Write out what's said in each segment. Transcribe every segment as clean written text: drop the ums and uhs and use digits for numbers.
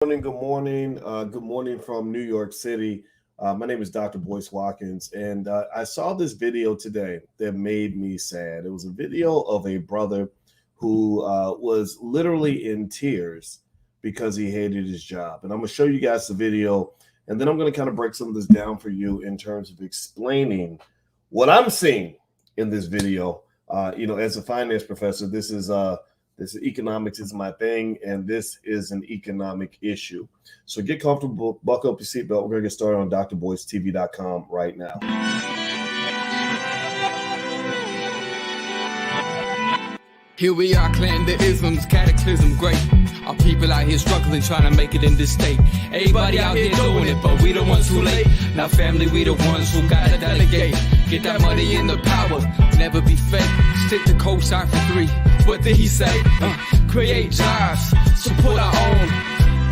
Good morning from New York City. My name is Dr. Boyce Watkins, and I saw this video today that made me sad. It was a video of a brother who was literally in tears because he hated his job. And I'm going to show you guys the video, and then I'm going to kind of break some of this down for you in terms of explaining what I'm seeing in this video. As a finance professor, this economics is my thing, and this is an economic issue. So get comfortable, buckle up your seatbelt. We're going to get started on drboycetv.com right now. Here we are, clan the isms, cataclysm, great. Our people out here struggling, trying to make it in this state. Everybody out here doing it, but we the ones who late. Now family, we the ones who gotta delegate. Get that money in the power, never be fake. Stick to cosign for 3. What did he say? Create jobs, support our own.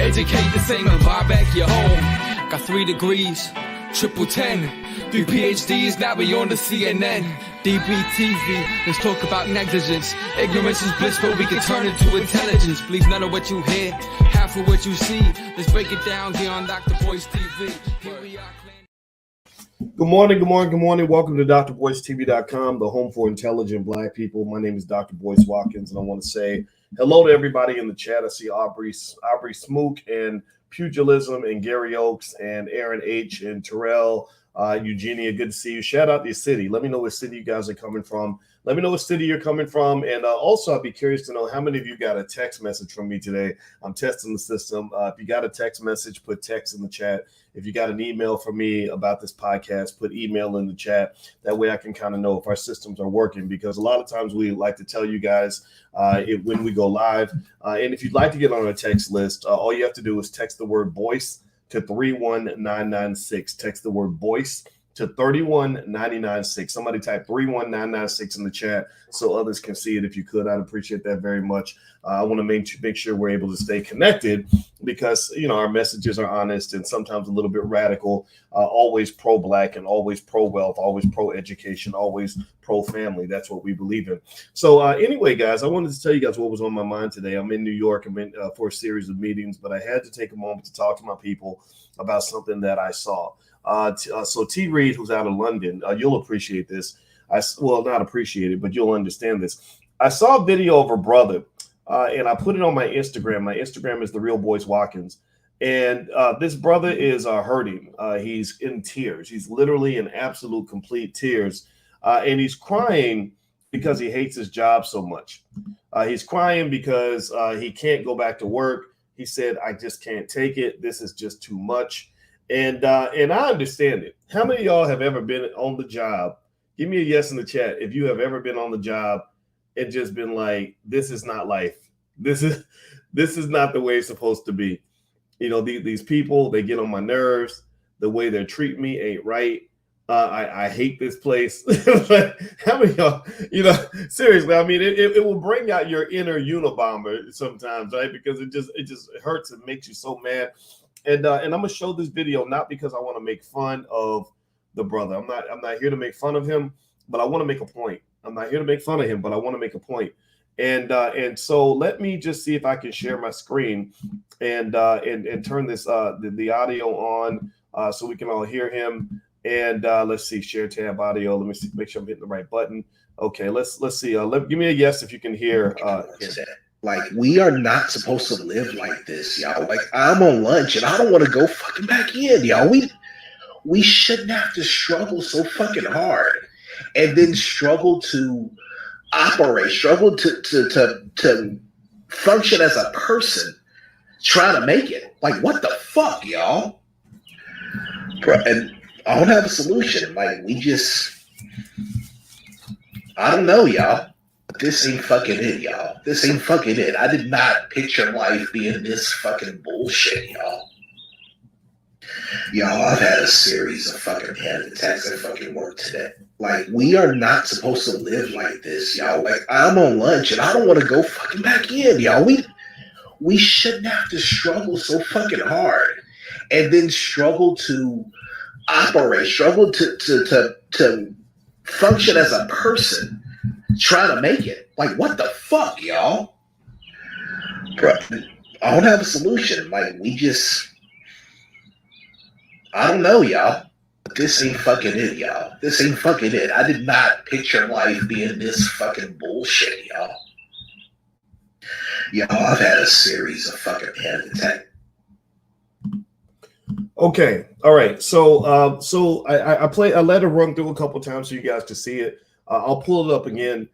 Educate the same and buy back your home. Got 3 degrees, triple 10. 3 PhDs, now we on the CNN. DBTV, let's talk about negligence. Ignorance is bliss, but we can turn it to intelligence. Believe none of what you hear, half of what you see. Let's break it down here on Dr. Boyce TV. Here we are. Good morning. Welcome to drboycetv.com, the home for intelligent Black people. My name is Dr. Boyce Watkins, and I want to say hello to everybody in the chat. I see Aubrey Smook and Pugilism and Gary Oakes and Aaron H. and Terrell. Eugenia, good to see you. Shout out to your city. Let me know what city you guys are coming from. Let me know what city you're coming from. And also, I'd be curious to know how many of you got a text message from me today. I'm testing the system. If you got a text message, put text in the chat. If you got an email from me about this podcast, put email in the chat. That way I can kind of know if our systems are working, because a lot of times we like to tell you guys when we go live. And if you'd like to get on a text list, all you have to do is text the word Boyce to 31996. Text the word Boyce to 31996. Somebody type 31996 in the chat so others can see it. If you could, I'd appreciate that very much. I want to make sure we're able to stay connected, because our messages are honest and sometimes a little bit radical. Always pro-Black and always pro-wealth, always pro-education, always pro-family. That's what we believe in. So anyway, guys, I wanted to tell you guys what was on my mind today. I'm in New York. I'm in for a series of meetings, but I had to take a moment to talk to my people about something that I saw. So T. Reed, who's out of London, you'll appreciate this. Not appreciate it, but you'll understand this. I saw a video of her brother, and I put it on my Instagram. My Instagram is The Real Boyce Watkins. And this brother is hurting. He's in tears. He's literally in absolute complete tears. And he's crying because he hates his job so much. He's crying because he can't go back to work. He said, I just can't take it. This is just too much. And I understand it. How many of y'all have ever been on the job? Give me a yes in the chat if you have ever been on the job and just been like, this is not life. This is not the way it's supposed to be. These people, they get on my nerves. The way they're treating me ain't right. I hate this place. How many of y'all, seriously, I mean, it will bring out your inner Unabomber sometimes, right? Because it just hurts and makes you so mad. And I'm gonna show this video not because I want to make fun of the brother. I'm not here to make fun of him, but I want to make a point. I'm not here to make fun of him, but I want to make a point. And so let me just see if I can share my screen and turn this the audio on so we can all hear him. And let's see, share tab audio. Let me see, make sure I'm hitting the right button. Okay, let's see. Give me a yes if you can hear. Like, we are not supposed to live like this, y'all. Like, I'm on lunch and I don't want to go fucking back in, y'all. We shouldn't have to struggle so fucking hard and then struggle to operate, struggle to function as a person trying to make it. Like, what the fuck, y'all? And I don't have a solution. Like, I don't know, y'all. This ain't fucking it, y'all. This ain't fucking it. I did not picture life being this fucking bullshit, y'all. Y'all, I've had a series of fucking panic attacks at fucking work today. Like, we are not supposed to live like this, y'all. Like, I'm on lunch and I don't want to go fucking back in, y'all. We shouldn't have to struggle so fucking hard and then struggle to operate, struggle to function as a person trying to make it. Like, what the fuck, y'all? Bro, I don't have a solution. Like, I don't know, y'all. But this ain't fucking it, y'all. This ain't fucking it. I did not picture life being this fucking bullshit, y'all. Y'all, I've had a series of fucking panic attacks. Okay, all right. So, I let it run through a couple times so you guys can see it. I'll pull it up again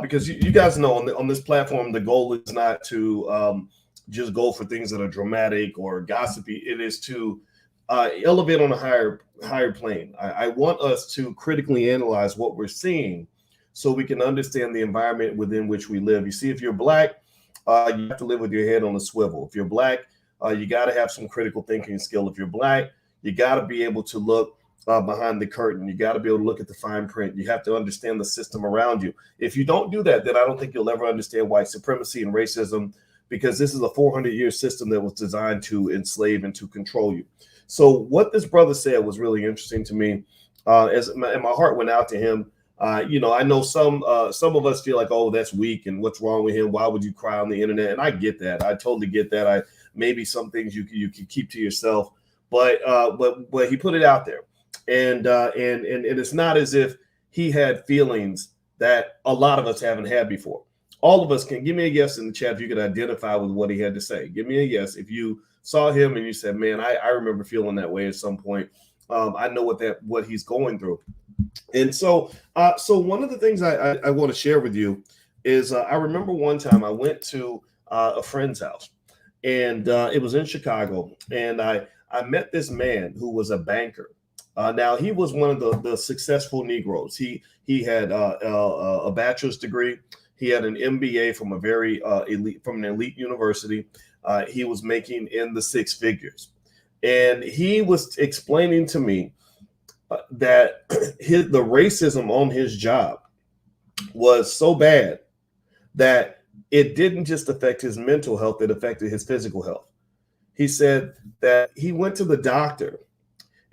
because you guys know on this platform the goal is not to just go for things that are dramatic or gossipy. It is to elevate on a higher plane. I want us to critically analyze what we're seeing so we can understand the environment within which we live. You see, if you're black, you have to live with your head on a swivel. If you're black, you got to have some critical thinking skill. If you're black, you got to be able to look behind the curtain. You got to be able to look at the fine print. You have to understand the system around you. If you don't do that, then I don't think you'll ever understand white supremacy and racism, because this is a 400-year system that was designed to enslave and to control you. So what this brother said was really interesting to me, and my heart went out to him. I know some of us feel like, oh, that's weak, and what's wrong with him? Why would you cry on the internet? And I get that. I totally get that. Maybe some things you can keep to yourself, but he put it out there, and it's not as if he had feelings that a lot of us haven't had before. All of us can. Give me a yes in the chat if you could identify with what he had to say. Give me a yes if you saw him and you said, man, I remember feeling that way at some point. I know what he's going through. And so one of the things I want to share with you is I remember one time I went to a friend's house, and it was in Chicago, and I met this man who was a banker. Now he was one of the successful Negroes. He had a bachelor's degree. He had an MBA from an elite university. He was making in the six figures, and he was explaining to me that the racism on his job was so bad that it didn't just affect his mental health, it affected his physical health. He said that he went to the doctor,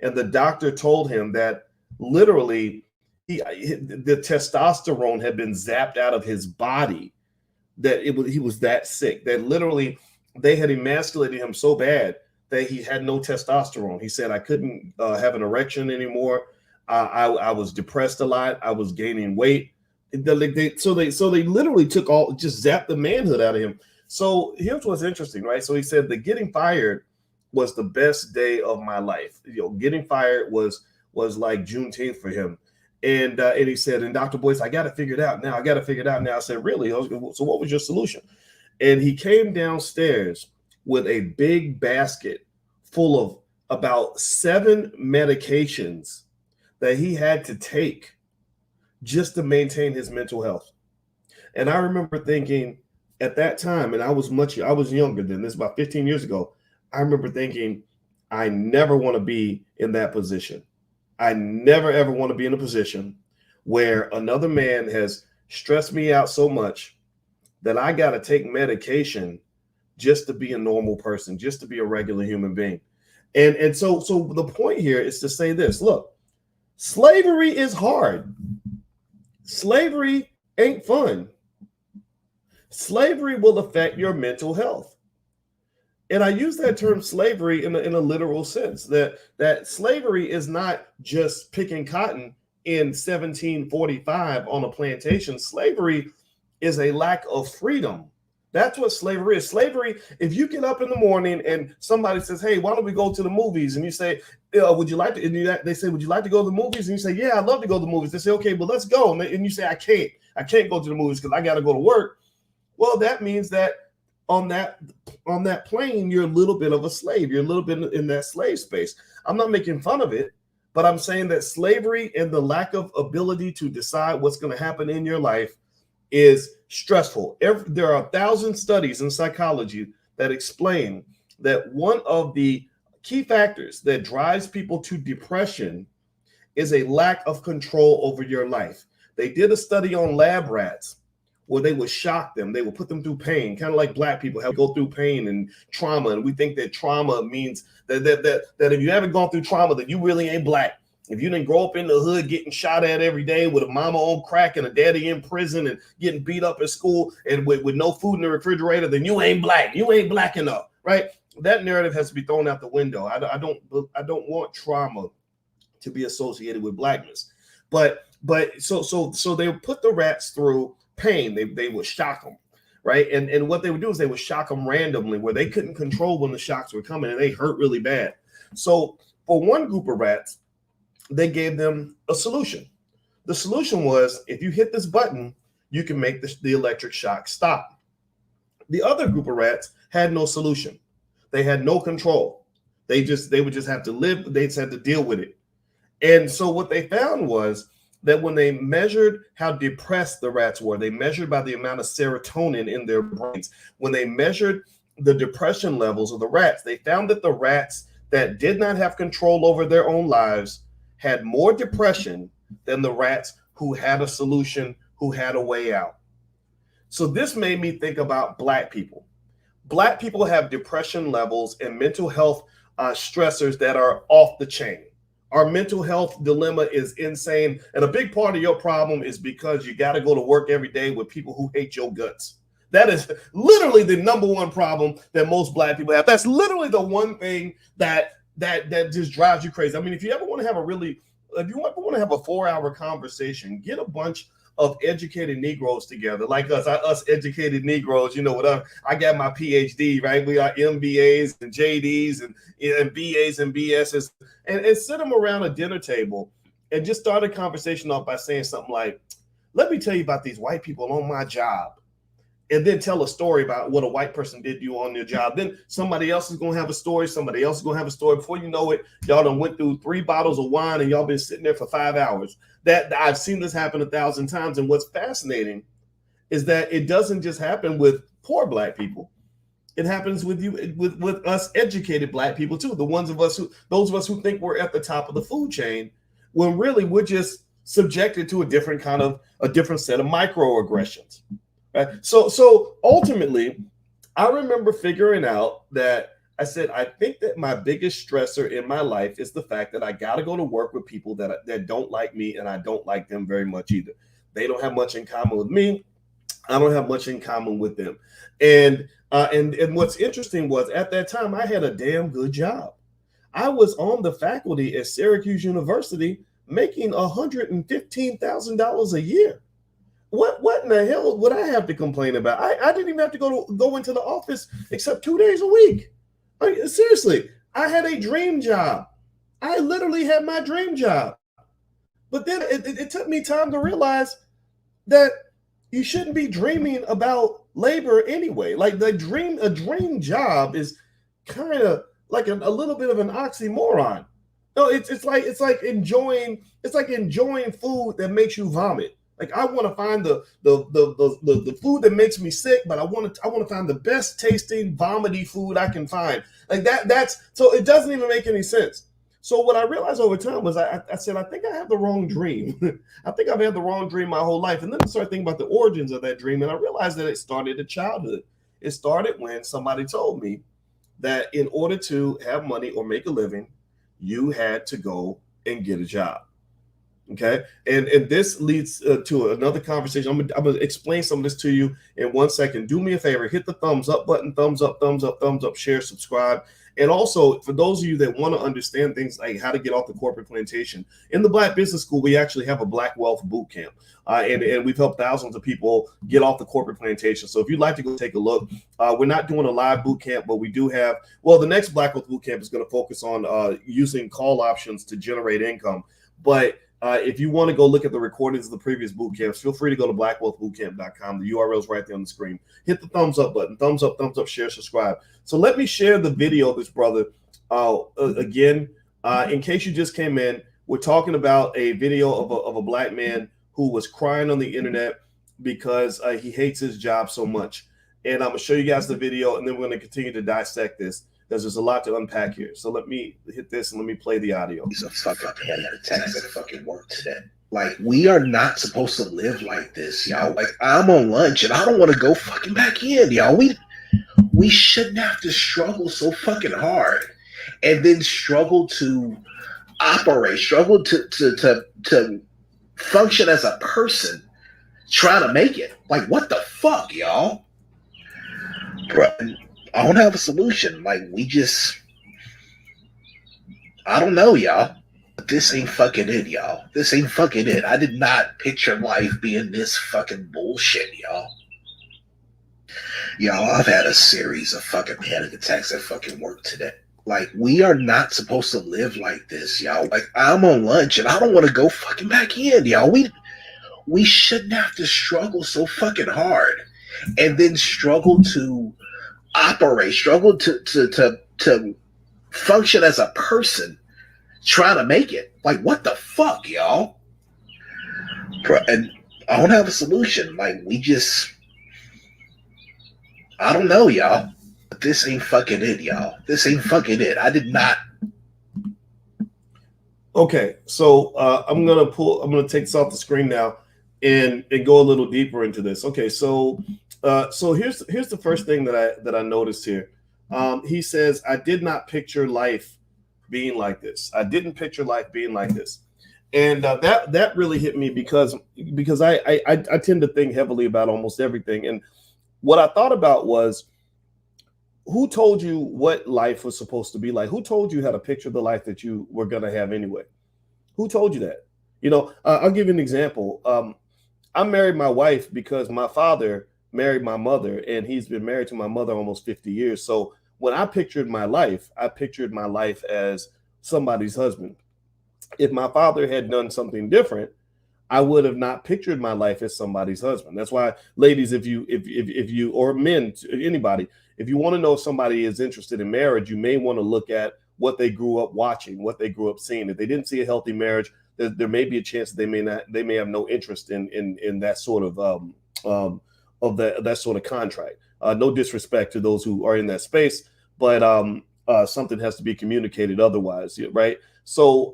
and the doctor told him that literally the testosterone had been zapped out of his body, that he was that sick, that literally they had emasculated him so bad that he had no testosterone. He said, I couldn't have an erection anymore. I was depressed a lot. I was gaining weight. So they literally just zapped the manhood out of him. So here's what's interesting, right? So he said that getting fired was the best day of my life. Getting fired was like Juneteenth for him. And he said, and Dr. Boyce, I got to figure it out now. I said, really? So what was your solution? And he came downstairs with a big basket full of about 7 medications that he had to take just to maintain his mental health. And I remember thinking at that time, and I was younger than this, about 15 years ago. I remember thinking, I never want to be in that position. I never, ever want to be in a position where another man has stressed me out so much that I got to take medication just to be a normal person, just to be a regular human being. And so the point here is to say this: look, slavery is hard. Slavery ain't fun. Slavery will affect your mental health. And I use that term slavery in a literal sense, that slavery is not just picking cotton in 1745 on a plantation. Slavery is a lack of freedom. That's what slavery is. Slavery, if you get up in the morning and somebody says, hey, why don't we go to the movies? And you say, would you like to? And they say, would you like to go to the movies? And you say, yeah, I'd love to go to the movies. They say, okay, well, let's go. And you say, I can't go to the movies because I got to go to work. Well, that means that on that plane, you're a little bit of a slave. You're a little bit in that slave space. I'm not making fun of it, but I'm saying that slavery and the lack of ability to decide what's going to happen in your life is stressful. There are 1,000 studies in psychology that explain that one of the key factors that drives people to depression is a lack of control over your life. They did a study on lab rats where they would shock them. They would put them through pain, kind of like black people have to go through pain and trauma. And we think that trauma means that if you haven't gone through trauma, that you really ain't black. If you didn't grow up in the hood getting shot at every day with a mama on crack and a daddy in prison and getting beat up at school and with no food in the refrigerator, then you ain't black. You ain't black enough. right? That narrative has to be thrown out the window. I don't want trauma to be associated with blackness, but so they would put the rats through pain. They would shock them, right? And what they would do is they would shock them randomly where they couldn't control when the shocks were coming, and they hurt really bad. So for one group of rats, they gave them a solution. The solution was, if you hit this button, you can make the electric shock stop. The other group of rats had no solution. They had no control. They would just have to live. They just had to deal with it. And so what they found was that when they measured how depressed the rats were, they measured by the amount of serotonin in their brains. When they measured the depression levels of the rats, they found that the rats that did not have control over their own lives had more depression than the rats who had a solution, who had a way out. So this made me think about Black people. Black people have depression levels and mental health stressors that are off the chain. Our mental health dilemma is insane. And a big part of your problem is because you got to go to work every day with people who hate your guts. That is literally the number one problem that most Black people have. That's literally the one thing that just drives you crazy. I mean, if you ever want to have a 4-hour conversation, get a bunch of educated Negroes together, like us educated Negroes. You know what? I got my PhD, right? We are MBAs and JDs and BAs and BSs, and sit them around a dinner table and just start a conversation off by saying something like, "Let me tell you about these white people on my job." And then tell a story about what a white person did to you on your job. Then somebody else is going to have a story. Somebody else is going to have a story. Before you know it, y'all done went through 3 bottles of wine and y'all been sitting there for 5 hours. That I've seen this happen 1,000 times. And what's fascinating is that it doesn't just happen with poor Black people. It happens with you, with us educated Black people too. Those of us who think we're at the top of the food chain, when really we're just subjected to a different set of microaggressions. Right. So ultimately, I remember figuring out that I said, I think that my biggest stressor in my life is the fact that I got to go to work with people that don't like me, and I don't like them very much either. They don't have much in common with me. I don't have much in common with them. And what's interesting was at that time, I had a damn good job. I was on the faculty at Syracuse University making $115,000 a year. What in the hell would I have to complain about? I didn't even have to go into the office except 2 days a week. Seriously, I had a dream job. I literally had my dream job. But then it took me time to realize that you shouldn't be dreaming about labor anyway. Like a dream job is kind of like a little bit of an oxymoron. No, it's like enjoying food that makes you vomit. Like I want to find the food that makes me sick, but I want to find the best tasting vomity food I can find. Like that's so it doesn't even make any sense. So what I realized over time was I said, I think I have the wrong dream. I think I've had the wrong dream my whole life. And then I started thinking about the origins of that dream, and I realized that it started at childhood. It started when somebody told me that in order to have money or make a living, you had to go and get a job. Okay, and this leads to another conversation. I'm gonna explain some of this to you in 1 second. Do me a favor, hit the thumbs up button, thumbs up, share, subscribe. And also, for those of you that want to understand things like how to get off the corporate plantation, in the Black Business School, we actually have a Black Wealth Boot Camp. And we've helped thousands of people get off the corporate plantation. So if you'd like to go take a look, we're not doing a live boot camp, but we do have, the next Black Wealth Boot Camp is going to focus on using call options to generate income. But if you want to go look at the recordings of the previous boot camps, feel free to go to blackwealthbootcamp.com. The URL is right there on the screen. Hit the thumbs up button, thumbs up, share, subscribe. So let me share the video of this brother again. In case you just came in, we're talking about a video of a Black man who was crying on the internet because he hates his job so much. And I'm going to show you guys the video, and then we're going to continue to dissect this, because there's a lot to unpack here. So let me hit this and let me play the audio. He's a fucking panic attacks at fucking work today. Like, we are not supposed to live like this, y'all. Like, I'm on lunch and I don't want to go fucking back in, y'all. We shouldn't have to struggle so fucking hard and then struggle to operate, struggle to function as a person trying to make it. Like, what the fuck, y'all? Bro. I don't have a solution. Like I don't know, y'all. But this ain't fucking it, y'all. This ain't fucking it. I did not picture life being this fucking bullshit, y'all. Y'all, I've had a series of fucking panic attacks at fucking work today. Like, we are not supposed to live like this, y'all. Like, I'm on lunch and I don't want to go fucking back in, y'all. We shouldn't have to struggle so fucking hard and then struggle to operate, struggle to function as a person trying to make it. Like, what the fuck, y'all? And I don't have a solution. Like, I don't know, y'all. But this ain't fucking it, y'all. This ain't fucking it. I did not. Okay, so I'm gonna take this off the screen now and go a little deeper into this. Okay, so here's the first thing that I noticed here. He says, I did not picture life being like this. I didn't picture life being like this. And that really hit me because I tend to think heavily about almost everything. And what I thought about was, who told you what life was supposed to be like? Who told you how to picture the life that you were going to have anyway? Who told you that? I'll give you an example. I married my wife because my father married my mother, and he's been married to my mother almost 50 years. So when I pictured my life as somebody's husband. If my father had done something different, I would have not pictured my life as somebody's husband. That's why, ladies, if you or men, anybody, if you want to know if somebody is interested in marriage, you may want to look at what they grew up watching, what they grew up seeing. If they didn't see a healthy marriage, there may be a chance that they may have no interest in that sort that sort of contract. No disrespect to those who are in that space, but something has to be communicated otherwise, right? So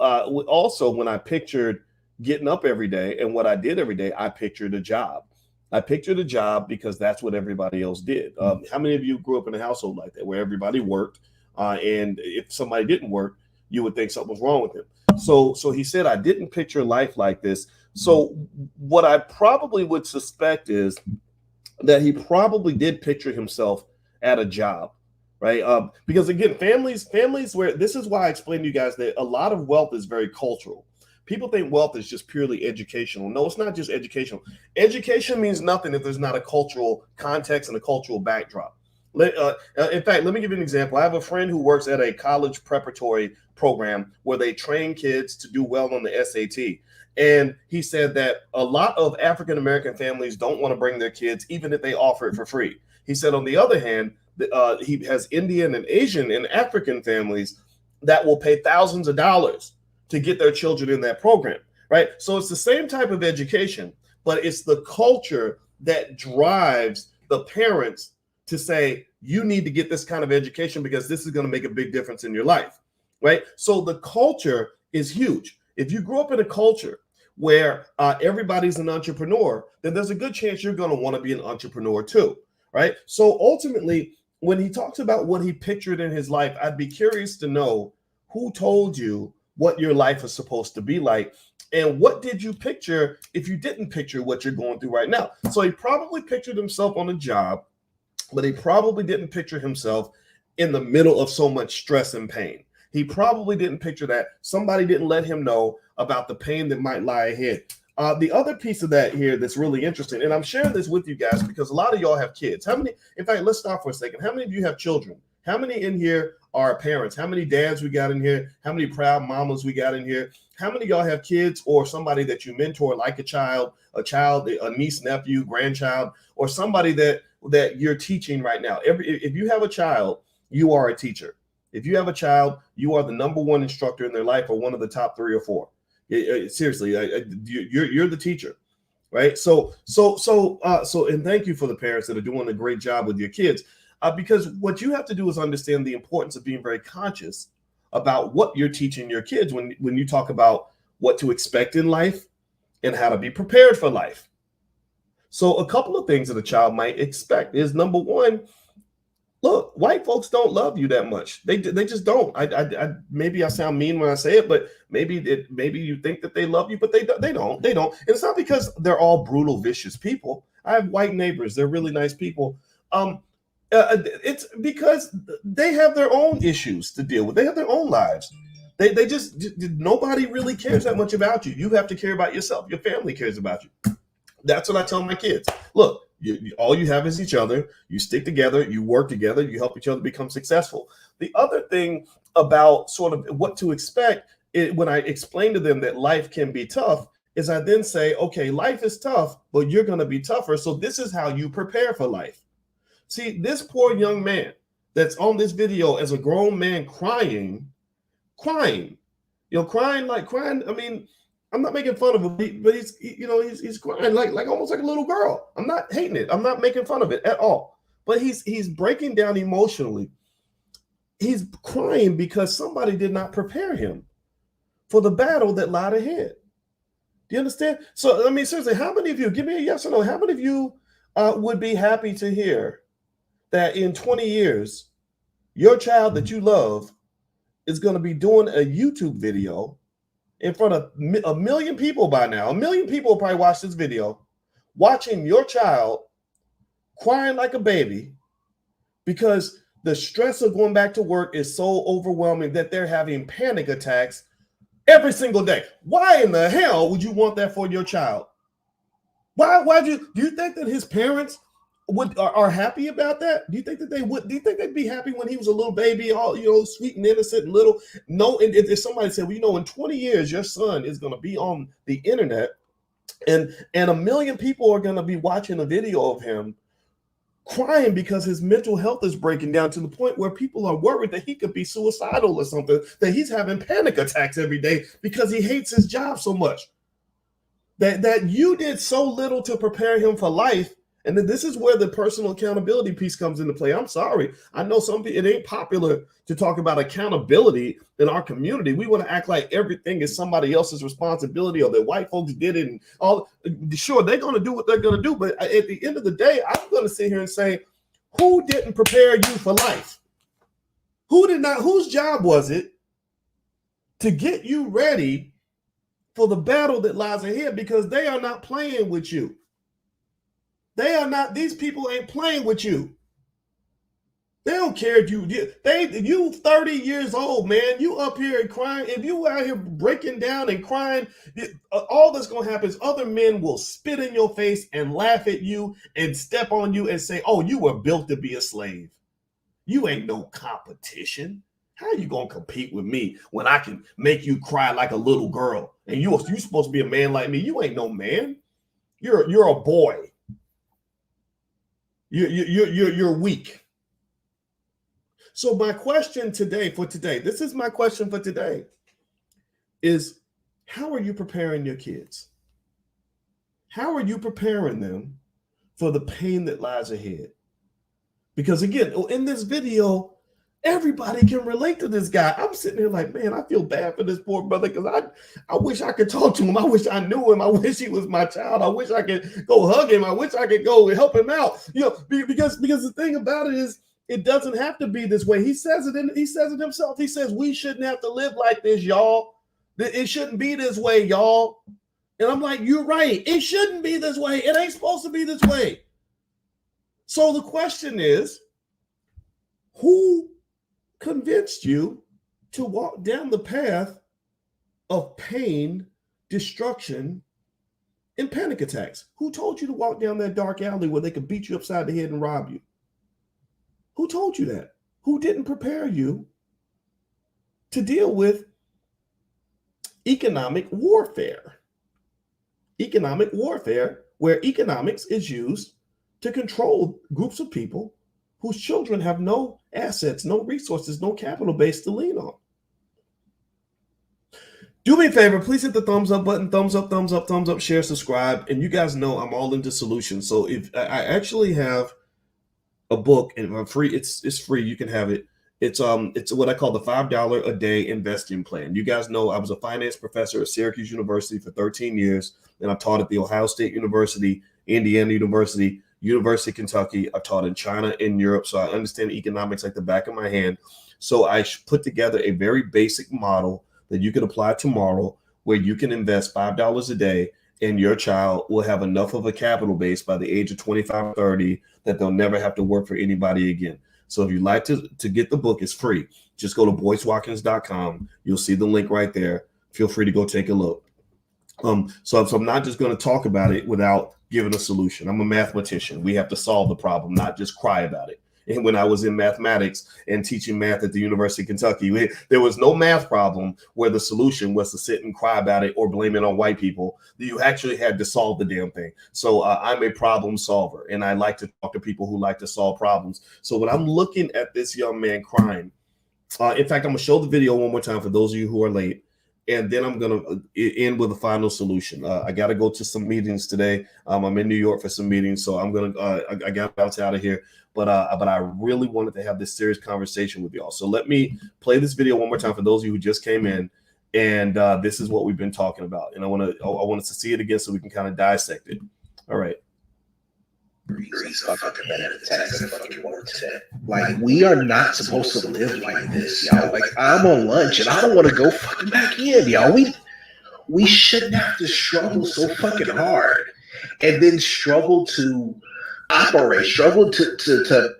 also, when I pictured getting up every day and what I did every day, I pictured a job. I pictured a job because that's what everybody else did. How many of you grew up in a household like that where everybody worked, and if somebody didn't work, you would think something was wrong with him? So he said, I didn't picture life like this. So what I probably would suspect is that he probably did picture himself at a job, right? Because again, families where, this is why I explained to you guys that a lot of wealth is very cultural. People think wealth is just purely educational. No, it's not just educational. Education means nothing if there's not a cultural context and a cultural backdrop. In fact, let me give you an example. I have a friend who works at a college preparatory program where they train kids to do well on the SAT. And he said that a lot of African American families don't want to bring their kids, even if they offer it for free. He said, on the other hand, he has Indian and Asian and African families that will pay thousands of dollars to get their children in that program, right? So it's the same type of education, but it's the culture that drives the parents to say, you need to get this kind of education because this is going to make a big difference in your life, right? So the culture is huge. If you grew up in a culture where everybody's an entrepreneur, then there's a good chance you're going to want to be an entrepreneur too, right? So ultimately, when he talks about what he pictured in his life, I'd be curious to know who told you what your life is supposed to be like, and what did you picture if you didn't picture what you're going through right now. So he probably pictured himself on a job, but he probably didn't picture himself in the middle of so much stress and pain. He probably didn't picture that. Somebody didn't let him know about the pain that might lie ahead. The other piece of that here that's really interesting, and I'm sharing this with you guys because a lot of y'all have kids. How many, in fact, let's stop for a second. How many of you have children? How many in here are parents? How many dads we got in here? How many proud mamas we got in here? How many of y'all have kids or somebody that you mentor, like a child, a niece, nephew, grandchild, or somebody that you're teaching right now? If you have a child, you are a teacher. If you have a child, you are the number one instructor in their life, or one of the top 3 or 4. Seriously, you're the teacher, right? So, and thank you for the parents that are doing a great job with your kids. Because what you have to do is understand the importance of being very conscious about what you're teaching your kids when you talk about what to expect in life and how to be prepared for life. So a couple of things that a child might expect is, number one, look, white folks don't love you that much. They just don't. I maybe I sound mean when I say it, but maybe you think that they love you, but they don't. And it's not because they're all brutal, vicious people. I have white neighbors. They're really nice people. It's because they have their own issues to deal with. They have their own lives. They just nobody really cares that much about you. You have to care about yourself. Your family cares about you. That's what I tell my kids. Look, all you have is each other. You stick together. You work together. You help each other become successful. The other thing about sort of what to expect when I explain to them that life can be tough is I then say, okay, life is tough, but you're going to be tougher. So this is how you prepare for life. See, this poor young man that's on this video as a grown man crying, crying. I mean, I'm not making fun of him, but he's crying like almost like a little girl. I'm not hating it. I'm not making fun of it at all. But he's breaking down emotionally. He's crying because somebody did not prepare him for the battle that lied ahead. Do you understand? So, I mean, seriously, how many of you, give me a yes or no, how many of you would be happy to hear that in 20 years, your child that you love is going to be doing a YouTube video in front of a million people by now? A million people will probably watch this video, watching your child crying like a baby because the stress of going back to work is so overwhelming that they're having panic attacks every single day. Why in the hell would you want that for your child? Do you think that his parents are happy about that? Do you think that they would? Do you think they'd be happy when he was a little baby, all sweet and innocent and little? No, and if somebody said, well, in 20 years your son is going to be on the internet, and a million people are going to be watching a video of him crying because his mental health is breaking down to the point where people are worried that he could be suicidal or something, that he's having panic attacks every day because he hates his job so much, that you did so little to prepare him for life. And then this is where the personal accountability piece comes into play. I'm sorry. I know it ain't popular to talk about accountability in our community. We want to act like everything is somebody else's responsibility or that white folks did it and all. Sure, they're going to do what they're going to do. But at the end of the day, I'm going to sit here and say, who didn't prepare you for life? Who did not? Whose job was it to get you ready for the battle that lies ahead? Because they are not playing with you. These people ain't playing with you. They don't care if you 30 years old, man, you up here and crying. If you out here breaking down and crying, all that's going to happen is other men will spit in your face and laugh at you and step on you and say, oh, you were built to be a slave. You ain't no competition. How are you going to compete with me when I can make you cry like a little girl? And you supposed to be a man like me. You ain't no man. You're a boy. You're weak. So my question this is my question for today, is how are you preparing your kids? How are you preparing them for the pain that lies ahead? Because again, in this video, everybody can relate to this guy. I'm sitting here like, man, I feel bad for this poor brother because I wish I could talk to him. I wish I knew him. I wish he was my child. I wish I could go hug him. I wish I could go help him out. Because the thing about it is, it doesn't have to be this way. He says it himself. He says we shouldn't have to live like this, y'all. It shouldn't be this way, y'all. And I'm like, you're right. It shouldn't be this way. It ain't supposed to be this way. So the question is, who convinced you to walk down the path of pain, destruction, and panic attacks? Who told you to walk down that dark alley where they could beat you upside the head and rob you? Who told you that? Who didn't prepare you to deal with economic warfare? Economic warfare, where economics is used to control groups of people whose children have no assets, no resources, no capital base to lean on. Do me a favor, please hit the thumbs up button, thumbs up, share, subscribe. And you guys know I'm all into solutions. So if I actually have a book and I'm free, it's free, you can have it. It's what I call the $5 a day investing plan. You guys know I was a finance professor at Syracuse University for 13 years, and I taught at the Ohio State University, Indiana University, University of Kentucky. I taught in China and Europe, so I understand economics like the back of my hand. So I put together a very basic model that you can apply tomorrow, where you can invest $5 a day and your child will have enough of a capital base by the age of 25 or 30 that they'll never have to work for anybody again. So if you'd like to get the book, it's free. Just go to boycewatkins.com. You'll see the link right there. Feel free to go take a look. So I'm not just going to talk about it without giving a solution. I'm a mathematician. We have to solve the problem, not just cry about it. And when I was in mathematics and teaching math at the University of Kentucky, there was no math problem where the solution was to sit and cry about it or blame it on white people. You actually had to solve the damn thing. So I'm a problem solver, and I like to talk to people who like to solve problems. So when I'm looking at this young man crying, in fact, I'm going to show the video one more time for those of you who are late. And then I'm going to end with a final solution. I got to go to some meetings today. I'm in New York for some meetings, so I'm going to, I got to bounce out of here. But I really wanted to have this serious conversation with y'all. So let me play this video one more time for those of you who just came in. And this is what we've been talking about. And I want us to see it again so we can kind of dissect it. All right. Like, we are not supposed to live like this, y'all. Like, I'm on lunch and I don't want to go fucking back in, y'all. We shouldn't have to struggle so fucking hard and then struggle to operate, struggle to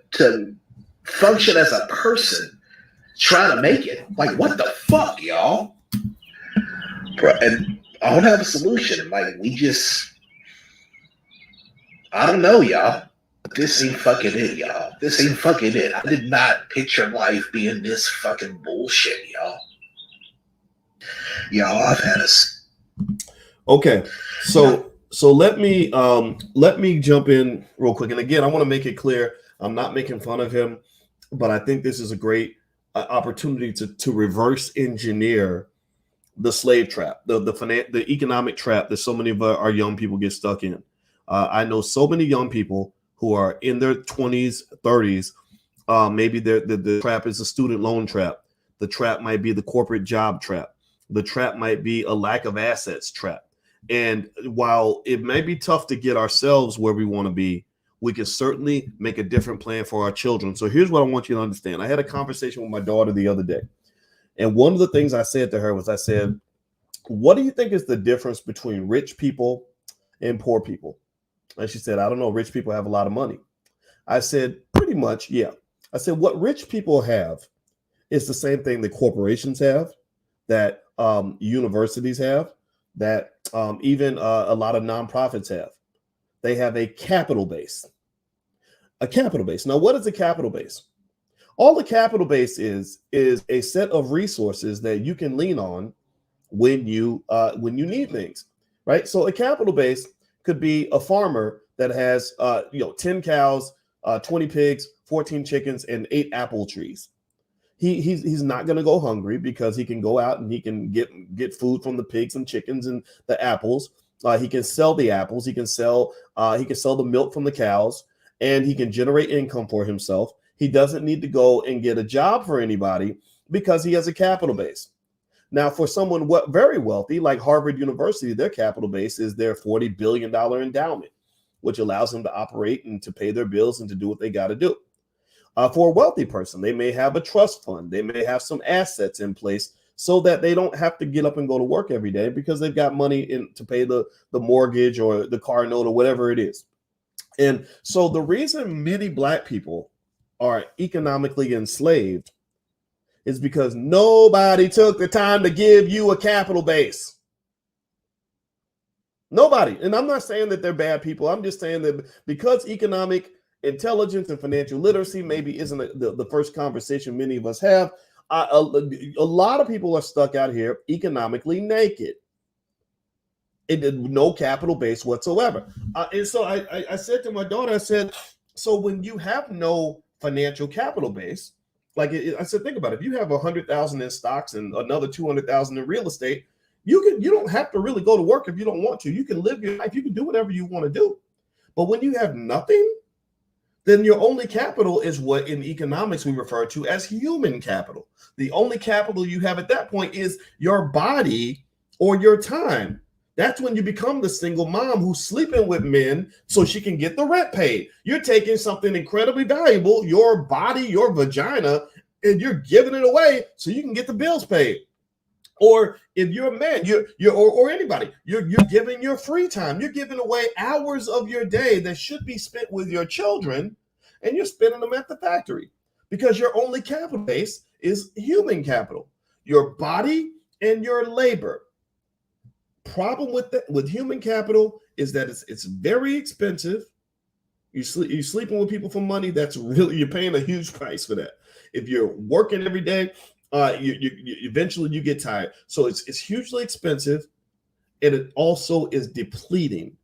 function as a person trying to make it. Like, what the fuck, y'all? Bro, and I don't have a solution. Like, I don't know, y'all. This ain't fucking it, y'all. This ain't fucking it. I did not picture life being this fucking bullshit, y'all. Y'all, I've had us. Okay, so let me jump in real quick. And again, I want to make it clear, I'm not making fun of him, but I think this is a great opportunity to reverse engineer the slave trap, the economic trap that so many of our young people get stuck in. I know so many young people who are in their 20s, 30s. Maybe the trap is a student loan trap. The trap might be the corporate job trap. The trap might be a lack of assets trap. And while it may be tough to get ourselves where we want to be, we can certainly make a different plan for our children. So here's what I want you to understand. I had a conversation with my daughter the other day. And one of the things I said to her was, I said, what do you think is the difference between rich people and poor people? And she said, I don't know. Rich people have a lot of money. I said, pretty much, yeah. I said, what rich people have is the same thing that corporations have, that universities have, that even a lot of nonprofits have. They have a capital base. A capital base. Now, what is a capital base? All the capital base is a set of resources that you can lean on when you need things, right? So a capital base could be a farmer that has 10 cows, 20 pigs, 14 chickens, and 8 apple trees. He's not going to go hungry because he can go out and he can get food from the pigs and chickens and the apples. He can sell the apples. He can sell the milk from the cows, and he can generate income for himself. He doesn't need to go and get a job for anybody because he has a capital base. Now, for someone very wealthy, like Harvard University, their capital base is their $40 billion endowment, which allows them to operate and to pay their bills and to do what they got to do. For a wealthy person, they may have a trust fund. They may have some assets in place so that they don't have to get up and go to work every day because they've got money to pay the mortgage or the car note or whatever it is. And so the reason many Black people are economically enslaved is because nobody took the time to give you a capital base. Nobody. And I'm not saying that they're bad people. I'm just saying that because economic intelligence and financial literacy maybe isn't the first conversation many of us have, a lot of people are stuck out here economically naked. No capital base whatsoever. And so I said to my daughter, I said, so when you have no financial capital base, I said, think about it. If you have 100,000 in stocks and another 200,000 in real estate, you don't have to really go to work if you don't want to. You can live your life. You can do whatever you want to do. But when you have nothing, then your only capital is what in economics we refer to as human capital. The only capital you have at that point is your body or your time. That's when you become the single mom who's sleeping with men so she can get the rent paid. You're taking something incredibly valuable, your body, your vagina, and you're giving it away so you can get the bills paid. Or if you're a man, or anybody, you're giving your free time. You're giving away hours of your day that should be spent with your children, and you're spending them at the factory because your only capital base is human capital, your body and your labor. Problem with human capital is that it's very expensive. You're sleeping with people for money. That's really, you're paying a huge price for that. If you're working every day, you eventually you get tired. So it's hugely expensive, and it also is depleting.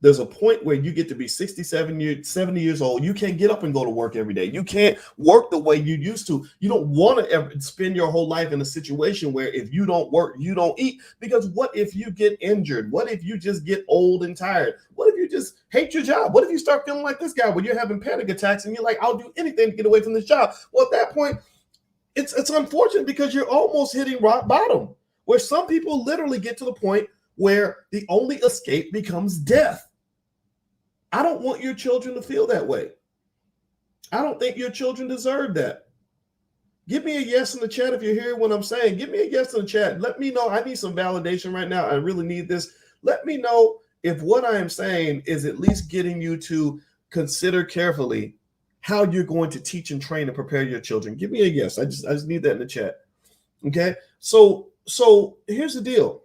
There's a point where you get to be 67 70 years old. You can't get up and go to work every day. You can't work the way you used to. You don't want to ever spend your whole life in a situation where if you don't work, you don't eat. Because what if you get injured? What if you just get old and tired? What if you just hate your job? What if you start feeling like this guy where you're having panic attacks and you're like, I'll do anything to get away from this job? Well, at that point, it's unfortunate because you're almost hitting rock bottom, where some people literally get to the point where the only escape becomes death. I don't want your children to feel that way. I don't think your children deserve that. Give me a yes in the chat if you're hearing what I'm saying. Give me a yes in the chat. Let me know. I need some validation right now. I really need this. Let me know if what I am saying is at least getting you to consider carefully how you're going to teach and train and prepare your children. Give me a yes. I just need that in the chat. Okay. So here's the deal.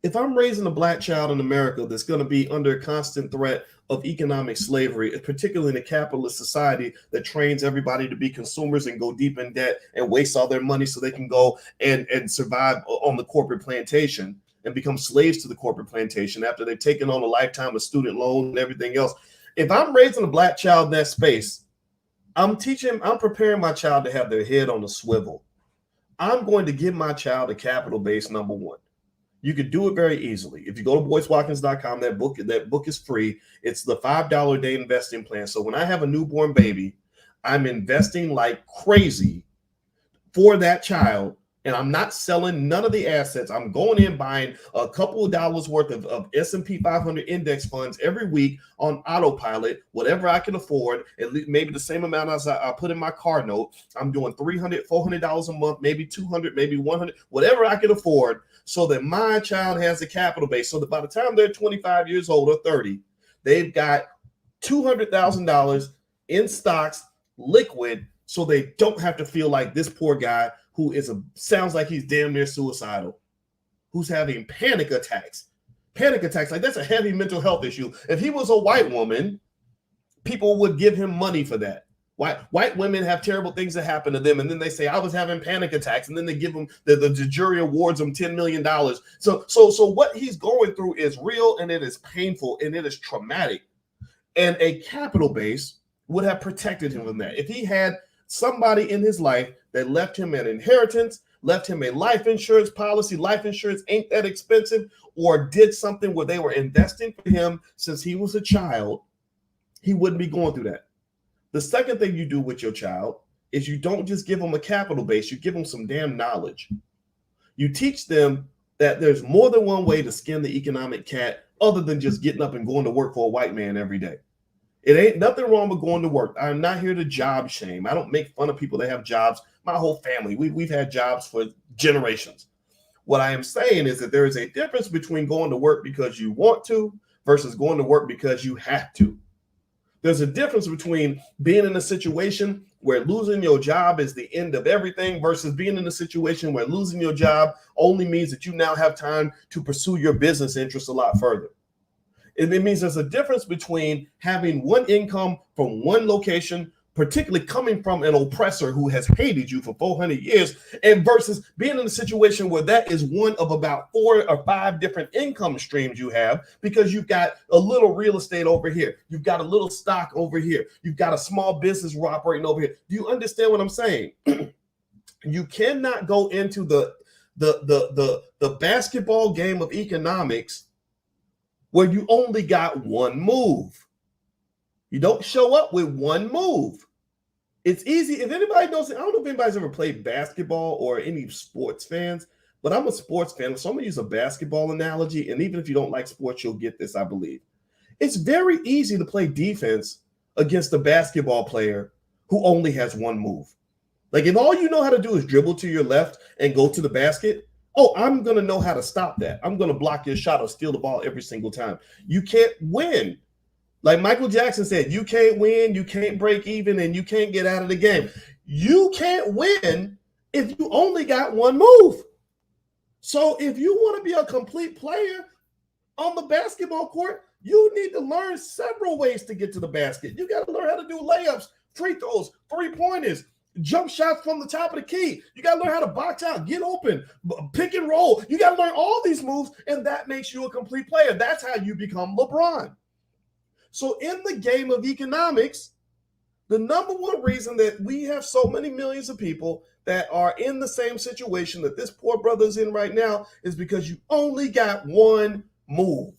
If I'm raising a black child in America that's going to be under constant threat of economic slavery, particularly in a capitalist society that trains everybody to be consumers and go deep in debt and waste all their money so they can go and survive on the corporate plantation and become slaves to the corporate plantation after they've taken on a lifetime of student loans and everything else. If I'm raising a black child in that space, I'm preparing my child to have their head on a swivel. I'm going to give my child a capital base, number one. You could do it very easily. If you go to boycewatkins.com, that book is free. It's the $5 a day investing plan. So when I have a newborn baby, I'm investing like crazy for that child, and I'm not selling none of the assets. I'm going in buying a couple of dollars worth of S&P 500 index funds every week on autopilot, whatever I can afford, at least maybe the same amount as I put in my car note. I'm doing $300, $400 a month, maybe $200, maybe $100, whatever I can afford, so that my child has a capital base. So that by the time they're 25 years old or 30, they've got $200,000 in stocks, liquid, so they don't have to feel like this poor guy who sounds like he's damn near suicidal, who's having panic attacks. Panic attacks, like that's a heavy mental health issue. If he was a white woman, people would give him money for that. White women have terrible things that happen to them, and then they say, I was having panic attacks, and then they give them, the jury awards them $10 million. So what he's going through is real, and it is painful, and it is traumatic. And a capital base would have protected him from that. If he had somebody in his life that left him an inheritance, left him a life insurance policy, life insurance ain't that expensive, or did something where they were investing for him since he was a child, he wouldn't be going through that. The second thing you do with your child is you don't just give them a capital base, you give them some damn knowledge. You teach them that there's more than one way to skin the economic cat other than just getting up and going to work for a white man every day. It ain't nothing wrong with going to work. I'm not here to job shame. I don't make fun of people that have jobs. My whole family, we've had jobs for generations. What I am saying is that there is a difference between going to work because you want to versus going to work because you have to. There's a difference between being in a situation where losing your job is the end of everything versus being in a situation where losing your job only means that you now have time to pursue your business interests a lot further. It means there's a difference between having one income from one location, particularly coming from an oppressor who has hated you for 400 years, and versus being in a situation where that is one of about 4 or 5 different income streams you have, because you've got a little real estate over here, you've got a little stock over here, you've got a small business operating over here. Do you understand what I'm saying? You cannot go into the basketball game of economics where you only got one move. You don't show up with one move. It's easy. If anybody knows, I don't know if anybody's ever played basketball or any sports fans, but I'm a sports fan. So I'm gonna use a basketball analogy. And even if you don't like sports, you'll get this, I believe. It's very easy to play defense against a basketball player who only has one move. Like if all you know how to do is dribble to your left and go to the basket, oh, I'm going to know how to stop that. I'm going to block your shot or steal the ball every single time. You can't win. Like Michael Jackson said, you can't win, you can't break even, and you can't get out of the game. You can't win if you only got one move. So if you want to be a complete player on the basketball court, you need to learn several ways to get to the basket. You got to learn how to do layups, free throws, three-pointers, jump shots from the top of the key. You got to learn how to box out, get open, pick and roll. You got to learn all these moves, and that makes you a complete player. That's how you become LeBron. So in the game of economics, the number one reason that we have so many millions of people that are in the same situation that this poor brother is in right now is because you only got one move.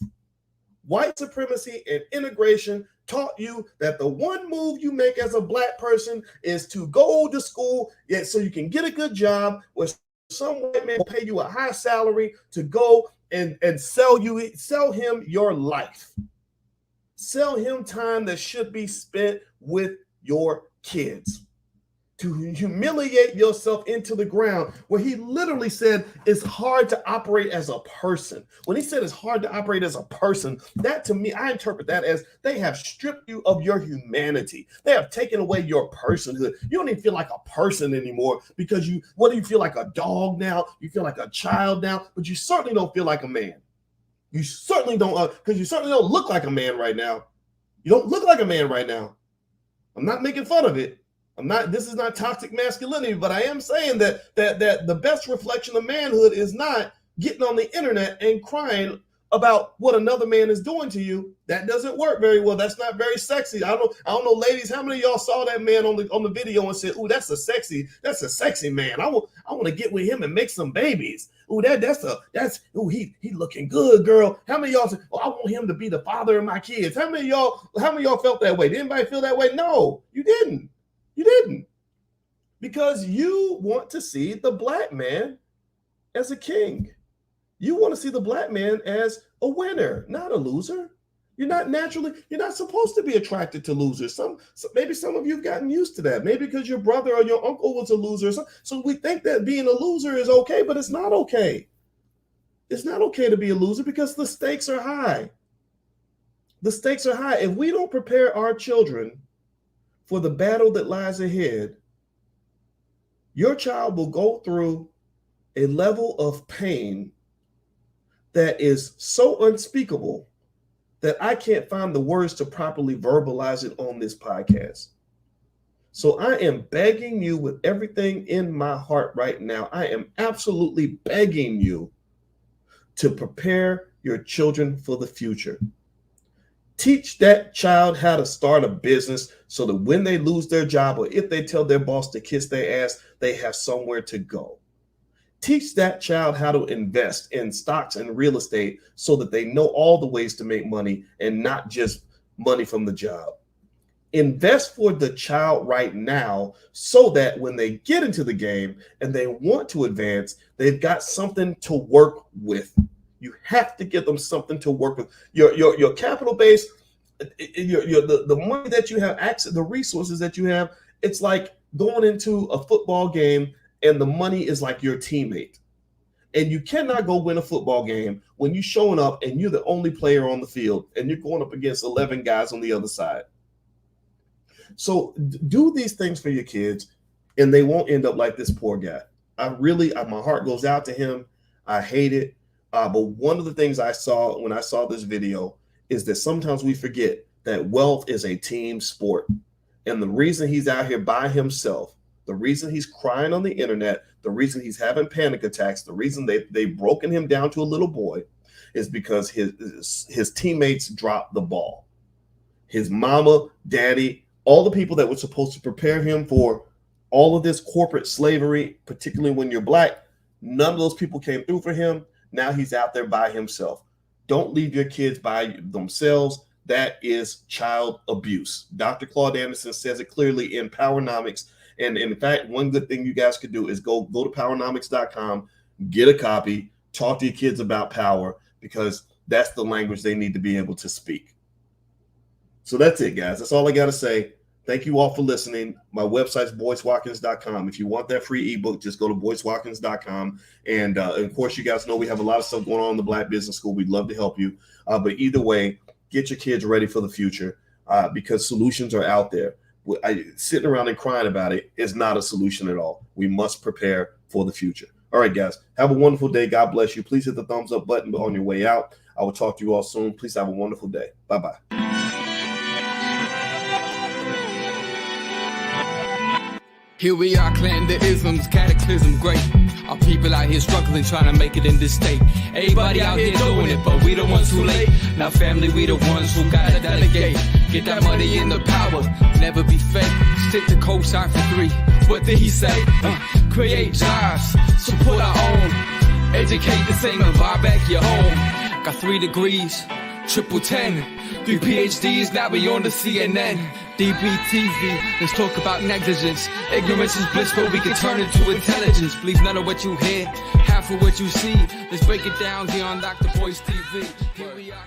White supremacy and integration taught you that the one move you make as a black person is to go to school so you can get a good job where some white man will pay you a high salary to go and sell him your life. Sell him time that should be spent with your kids, to humiliate yourself into the ground, where he literally said it's hard to operate as a person. When he said it's hard to operate as a person, that to me, I interpret that as they have stripped you of your humanity. They have taken away your personhood. You don't even feel like a person anymore because what do you feel like, a dog now? You feel like a child now, but you certainly don't feel like a man. You certainly don't, because you certainly don't look like a man right now. You don't look like a man right now. I'm not making fun of it. This is not toxic masculinity, but I am saying that the best reflection of manhood is not getting on the internet and crying about what another man is doing to you. That doesn't work very well. That's not very sexy. I don't know, ladies, how many of y'all saw that man on the video and said, "Ooh, that's a sexy man. I want to get with him and make some babies. Ooh, he looking good, girl." How many of y'all said, "Oh, I want him to be the father of my kids"? How many of y'all felt that way? Did anybody feel that way? No, you didn't. You didn't. Because you want to see the black man as a king. You want to see the black man as a winner, not a loser. You're not supposed to be attracted to losers. Maybe some of you have gotten used to that. Maybe because your brother or your uncle was a loser. So we think that being a loser is okay, but it's not okay. It's not okay to be a loser because the stakes are high. The stakes are high. If we don't prepare our children for the battle that lies ahead, your child will go through a level of pain that is so unspeakable that I can't find the words to properly verbalize it on this podcast. So I am begging you with everything in my heart right now. I am absolutely begging you to prepare your children for the future. Teach that child how to start a business so that when they lose their job or if they tell their boss to kiss their ass, they have somewhere to go. Teach that child how to invest in stocks and real estate so that they know all the ways to make money and not just money from the job. Invest for the child right now so that when they get into the game and they want to advance, they've got something to work with. You have to give them something to work with. Your capital base, the money that you have, access, the resources that you have, it's like going into a football game and the money is like your teammate. And you cannot go win a football game when you're showing up and you're the only player on the field and you're going up against 11 guys on the other side. So do these things for your kids and they won't end up like this poor guy. My heart goes out to him. I hate it. But one of the things I saw when I saw this video is that sometimes we forget that wealth is a team sport. And the reason he's out here by himself, the reason he's crying on the internet, the reason he's having panic attacks, the reason they've broken him down to a little boy is because his teammates dropped the ball. His mama, daddy, all the people that were supposed to prepare him for all of this corporate slavery, particularly when you're black, none of those people came through for him. Now he's out there by himself. Don't leave your kids by themselves. That is child abuse. Dr. Claude Anderson says it clearly in Powernomics. And in fact, one good thing you guys could do is go to powernomics.com, get a copy, talk to your kids about power, because that's the language they need to be able to speak. So that's it, guys. That's all I got to say. Thank you all for listening. My website's boycewatkins.com. If you want that free ebook, just go to boycewatkins.com. And of course, you guys know we have a lot of stuff going on in the Black Business School. We'd love to help you. But either way, get your kids ready for the future because solutions are out there. Sitting around and crying about it is not a solution at all. We must prepare for the future. All right, guys, have a wonderful day. God bless you. Please hit the thumbs up button on your way out. I will talk to you all soon. Please have a wonderful day. Bye-bye. Here we are, clan the isms, cataclysm great. Our people out here struggling, trying to make it in this state. Everybody out here doing it, but we the ones who late. Now family, we the ones who gotta delegate. Get that money in the power, never be fake. Stick to co-sign for 3. What did he say? Create jobs, support our own. Educate the same and buy back your home. Got 3 degrees, triple 10. 3 PhDs, now we on the CNN. DBTV, let's talk about negligence. Ignorance is bliss, but we can turn it to intelligence. Believe none of what you hear, half of what you see. Let's break it down here on Dr. Boyce TV. Here we are.